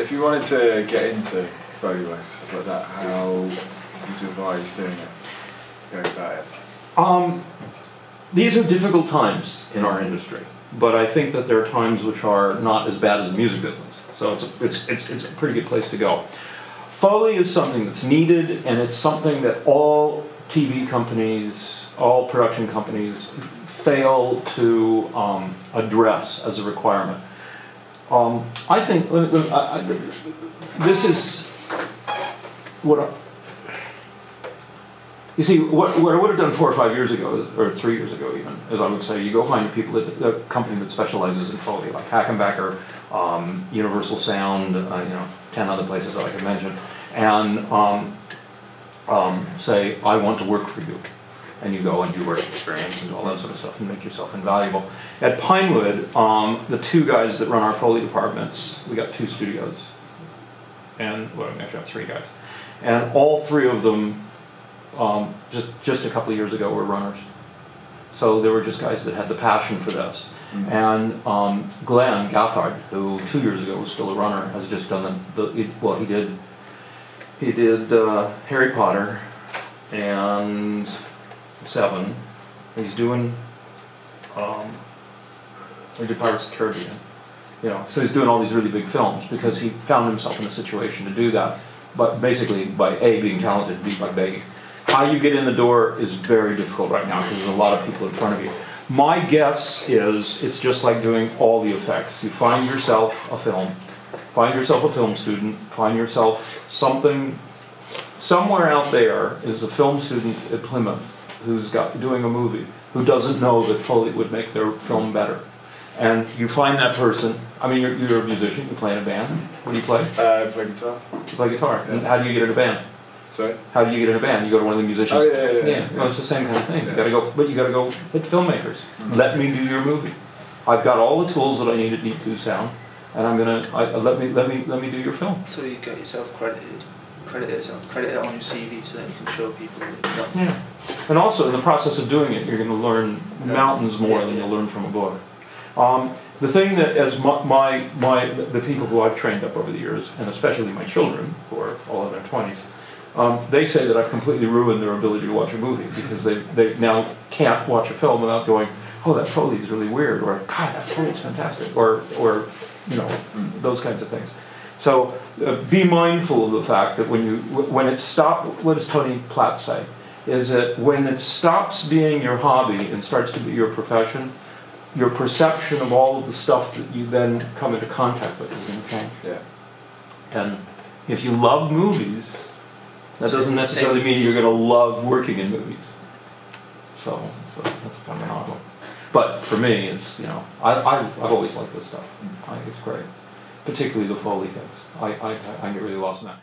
if you wanted to get into Foley work and stuff like that, how would you advise doing it? Going about it? These are difficult times in our industry, but I think that there are times which are not as bad as the music business. So it's a pretty good place to go. Foley is something that's needed, and it's something that all TV companies, all production companies fail to address as a requirement. I think this is what you see. What I would have done 4 or 5 years ago, or 3 years ago even, is I would say you go find a company that specializes in Foley, like Hackenbacker, Universal Sound, 10 other places that I could mention, and say, I want to work for you. And you go and do work experience and all that sort of stuff and make yourself invaluable. At Pinewood, the 2 guys that run our Foley departments, we got 2 studios, and well, we actually have 3 guys, and all 3 of them just a couple of years ago were runners. So they were just guys that had the passion for this. Mm-hmm. And Glenn Gathard, who 2 years ago was still a runner, has just done he did Harry Potter and 7. He's doing he did Pirates of the Caribbean. So he's doing all these really big films because he found himself in a situation to do that, but basically by A, being talented, B, by begging. How you get in the door is very difficult right now because there's a lot of people in front of you. My guess is it's just like doing all the effects. You find yourself a film student, find yourself something. Somewhere out there is a film student at Plymouth who's doing a movie, who doesn't know that Foley would make their film better. And you find that person. I mean, you're a musician, you play in a band. What do you play? I play guitar. You play guitar. Yeah. And how do you get in a band? Sorry? How do you get in a band? You go to one of the musicians? Oh, yeah. Well, it's the same kind of thing. Yeah. You gotta go hit filmmakers. Mm-hmm. Let me do your movie. I've got all the tools that I need at Deep Blue Sound, and I'm gonna let me do your film. So you get yourself credit it on your CV so that you can show people what you've done. Yeah. And also in the process of doing it, you're going to learn mountains more than you'll learn from a book. The thing that, as the people who I've trained up over the years, and especially my children, who are all in their 20s, they say that I've completely ruined their ability to watch a movie because they now can't watch a film without going, oh, that Foley is really weird, or God, that Foley is fantastic, or those kinds of things. So be mindful of the fact that when it stops, what does Tony Platt say? Is that when it stops being your hobby and starts to be your profession, your perception of all of the stuff that you then come into contact with is going to change. Yeah. And if you love movies, that doesn't necessarily mean you're going to love working in movies. So that's kind of an odd one. But for me, it's I've always liked this stuff. I think it's great. Particularly the Foley things. I get really lost in that.